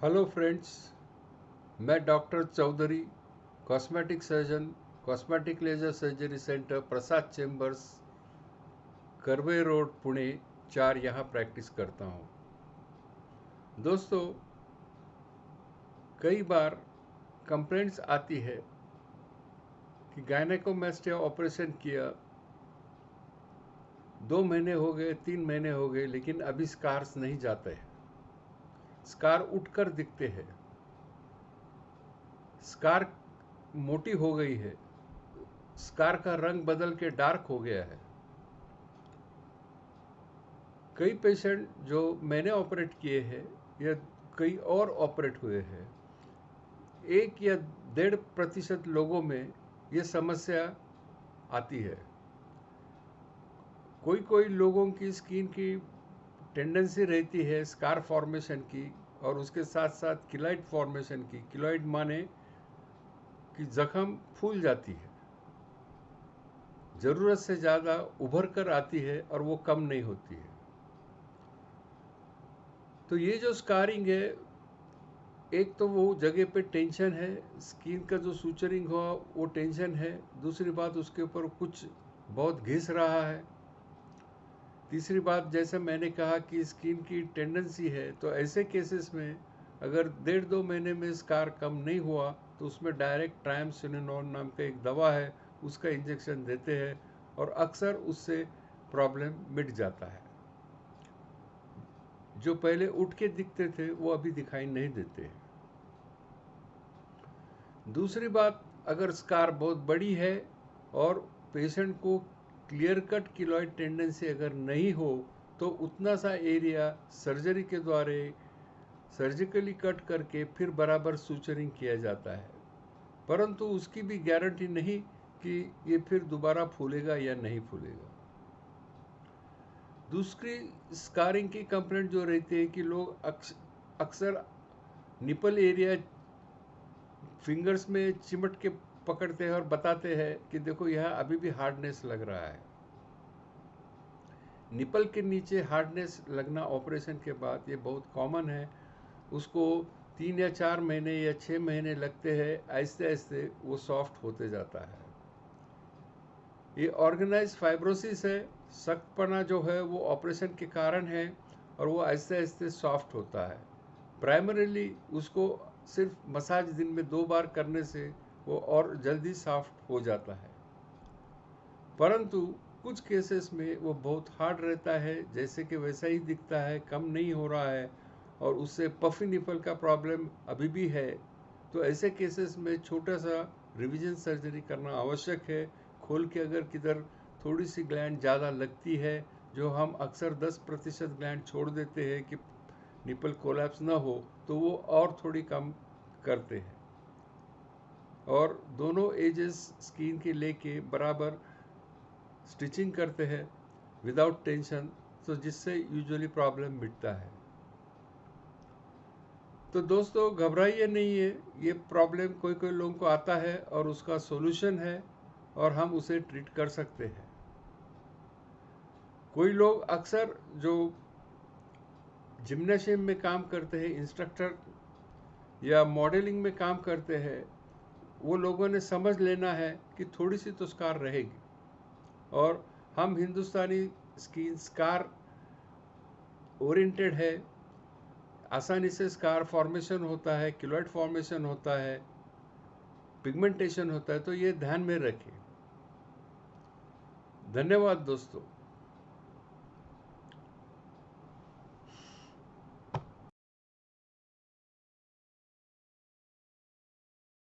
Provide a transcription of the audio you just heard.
Hello friends, मैं doctor Chaudhary, cosmetic surgeon, cosmetic laser surgery centre Prasad chambers, Karve road, Pune 4 यहाँ practice करता हूँ। दोस्तों, कई बार कंप्लेंट्स आती है कि गायनेकोमेस्टिया ऑपरेशन किया, 2 महीने हो गए, 3 महीने हो गए, लेकिन अभी स्कार्स नहीं जाते हैं। स्कार उठकर दिखते हैं, स्कार मोटी हो गई है, स्कार का रंग बदल के डार्क हो गया है। कई पेशेंट जो मैंने ऑपरेट किए हैं या कई और ऑपरेट हुए हैं, 1 या 1.5% लोगों में ये समस्या आती है। कोई कोई लोगों की स्किन की टेंडेंसी रहती है स्कार फॉर्मेशन की, और उसके साथ साथ किलॉइड फॉर्मेशन की। किलॉइड माने कि जख्म फूल जाती है, ज़रूरत से ज़्यादा उभर कर आती है और वो कम नहीं होती है। तो ये जो स्कारिंग है, एक तो वो जगह पे टेंशन है, स्किन का जो सूचरिंग हुआ वो टेंशन है। दूसरी बात, उसके ऊपर कुछ बहुत घिस रहा है। तीसरी बात, जैसे मैंने कहा कि स्किन की टेंडेंसी है, तो ऐसे केसेस में अगर 1.5-2 महीने में स्कार कम नहीं हुआ तो उसमें डायरेक्ट ट्रायमसिनोन नाम का एक दवा है, उसका इंजेक्शन देते हैं और अक्सर उससे प्रॉब्लम मिट जाता है। जो पहले उठ के दिखते थे वो अभी दिखाई नहीं देते। दूसरी बात, अगर स्कार बहुत बड़ी है और पेशेंट को क्लियर कट किलॉइड टेंडेंसी अगर नहीं हो, तो उतना सा एरिया सर्जरी के द्वारा सर्जिकली कट करके फिर बराबर सूचरिंग किया जाता है, परंतु उसकी भी गारंटी नहीं कि ये फिर दोबारा फूलेगा या नहीं फूलेगा। दूसरी स्कारिंग की कंप्लेंट जो रहती है कि लोग अक्सर निपल एरिया फिंगर्स में चिमट के पकड़ते हैं और बताते हैं कि देखो यहाँ अभी भी हार्डनेस लग रहा है। निपल के नीचे हार्डनेस लगना ऑपरेशन के बाद ये बहुत कॉमन है। उसको 3 या 4 महीने या 6 महीने लगते हैं, आहिस्ते आहिस्ते वो सॉफ्ट होते जाता है। ये ऑर्गेनाइज फाइब्रोसिस है। सख्तपना जो है वो ऑपरेशन के कारण है और वो आहिस्ते आहिस्ते सॉफ्ट होता है। प्राइमरीली उसको सिर्फ मसाज दिन में 2 बार करने से वो और जल्दी सॉफ्ट हो जाता है, परंतु कुछ केसेस में वो बहुत हार्ड रहता है, जैसे कि वैसा ही दिखता है, कम नहीं हो रहा है और उससे पफी निपल का प्रॉब्लम अभी भी है। तो ऐसे केसेस में छोटा सा रिवीजन सर्जरी करना आवश्यक है। खोल के अगर किधर थोड़ी सी ग्लैंड ज़्यादा लगती है, जो हम अक्सर 10% ग्लैंड छोड़ देते हैं कि निपल कोलैप्स ना हो, तो वो और थोड़ी कम करते हैं और दोनों एजेस स्किन के लेके बराबर स्टिचिंग करते हैं विदाउट टेंशन, तो जिससे यूजुअली प्रॉब्लम मिटता है। तो दोस्तों, घबराइए नहीं है, ये प्रॉब्लम कोई कोई लोगों को आता है और उसका सॉल्यूशन है और हम उसे ट्रीट कर सकते हैं। कोई लोग अक्सर जो जिम्नाशियम में काम करते हैं, इंस्ट्रक्टर या मॉडलिंग में काम करते हैं, वो लोगों ने समझ लेना है कि थोड़ी सी तो स्कार रहेगी। और हम हिंदुस्तानी स्किन स्कार ओरिएंटेड है, आसानी से स्कार फॉर्मेशन होता है, किलॉइड फॉर्मेशन होता है, पिगमेंटेशन होता है, तो ये ध्यान में रखें। धन्यवाद दोस्तों।